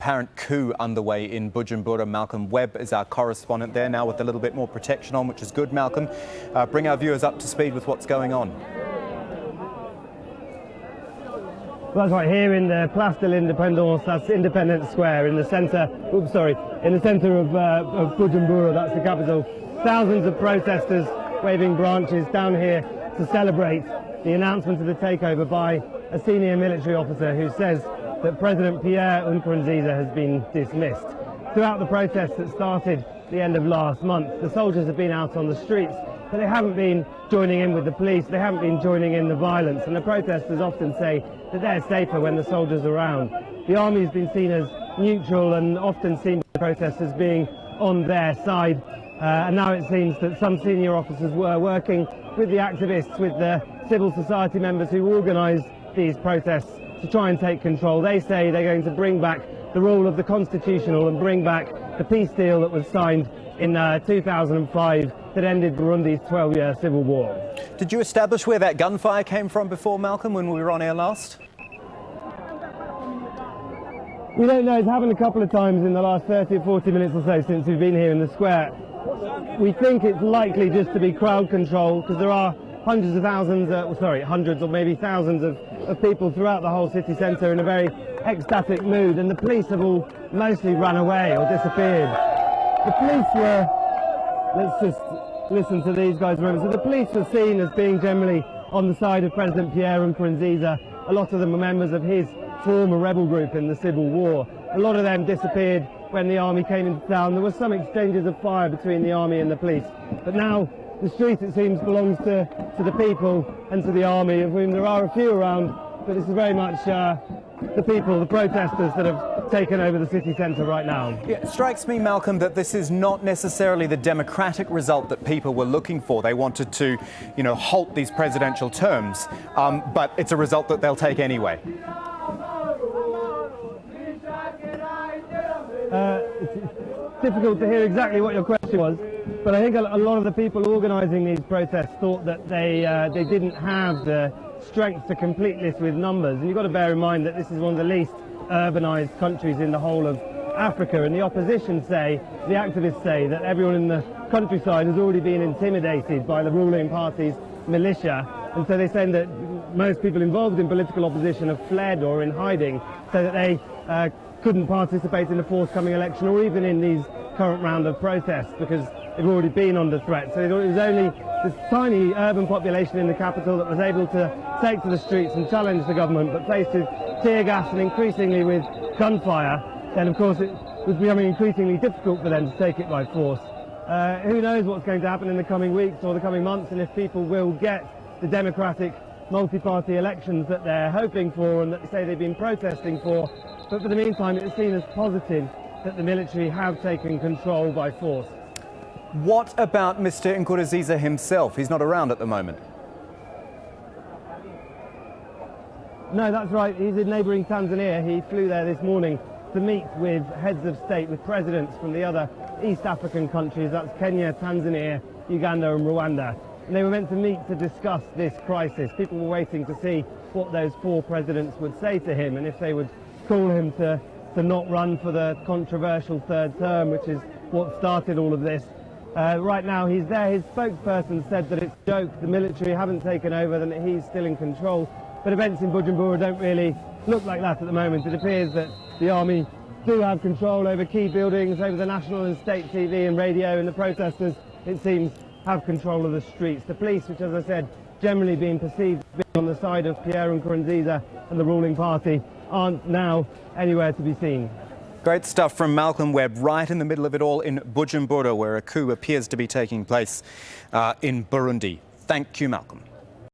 Apparent coup underway in Bujumbura. Malcolm Webb is our correspondent there now with a little bit more protection on, which is good. Malcolm, bring our viewers up to speed with what's going on. Well, that's right, here in the Place de l'Indépendance, that's Independence Square, in the centre, in the centre of Bujumbura, that's the capital. Thousands of protesters waving branches down here to celebrate the announcement of the takeover by a senior military officer who says that President Pierre Nkurunziza has been dismissed. Throughout the protests that started the end of last month, the soldiers have been out on the streets, but they haven't been joining in with the police, they haven't been joining in the violence, and the protesters often say that they're safer when the soldiers are around. The army has been seen as neutral and often seen by the protesters being on their side, and now it seems that some senior officers were working with the activists, with the civil society members who organised these protests to try and take control. They say they're going to bring back the rule of the constitutional and bring back the peace deal that was signed in 2005 that ended Burundi's 12-year civil war. Did you establish where that gunfire came from before, Malcolm, when we were on air last? We don't know. It's happened a couple of times in the last 30 or 40 minutes or so since we've been here in the square. We think it's likely just to be crowd control because there are hundreds of thousands, hundreds or maybe thousands of people throughout the whole city centre in a very ecstatic mood, and the police have all mostly run away or disappeared. The police were, let's just listen to these guys remember. So the police were seen as being generally on the side of President Pierre Nkurunziza. A lot of them were members of his former rebel group in the civil war. A lot of them disappeared when the army came into town. There were some exchanges of fire between the army and the police, but now the street, it seems, belongs to the people and to the army, of whom there are a few around, but this is very much the people, the protesters, that have taken over the city centre right now. Yeah, it strikes me, Malcolm, that this is not necessarily the democratic result that people were looking for. They wanted to, halt these presidential terms, but it's a result that they'll take anyway. It's difficult to hear exactly what your question was, but I think a lot of the people organising these protests thought that they didn't have the strength to complete this with numbers. And you've got to bear in mind that this is one of the least urbanised countries in the whole of Africa, and the opposition say, the activists say, that everyone in the countryside has already been intimidated by the ruling party's militia, and so they say that most people involved in political opposition have fled or in hiding, so that they couldn't participate in the forthcoming election or even in these current round of protests because they've already been under threat. So it was only this tiny urban population in the capital that was able to take to the streets and challenge the government, but faced with tear gas and increasingly with gunfire, then of course it was becoming increasingly difficult for them to take it by force. Who knows what's going to happen in the coming weeks or the coming months, and if people will get the democratic multi-party elections that they're hoping for and that they say they've been protesting for. But for the meantime, it is seen as positive that the military have taken control by force. What about Mr. Nkurunziza himself? He's not around at the moment. No, that's right. He's in neighbouring Tanzania. He flew there this morning to meet with heads of state, with presidents from the other East African countries. That's Kenya, Tanzania, Uganda and Rwanda. And they were meant to meet to discuss this crisis. People were waiting to see what those four presidents would say to him and if they would call him to not run for the controversial third term, which is what started all of this. Right now he's there. His spokesperson said that it's a joke, the military haven't taken over, and that he's still in control. But events in Bujumbura don't really look like that at the moment. It appears that the army do have control over key buildings, over the national and state TV and radio, and the protesters, it seems, have control of the streets. The police, which, as I said, generally being perceived as being on the side of Pierre Nkurunziza and the ruling party, aren't now anywhere to be seen. Great stuff from Malcolm Webb, right in the middle of it all in Bujumbura, where a coup appears to be taking place in Burundi. Thank you, Malcolm.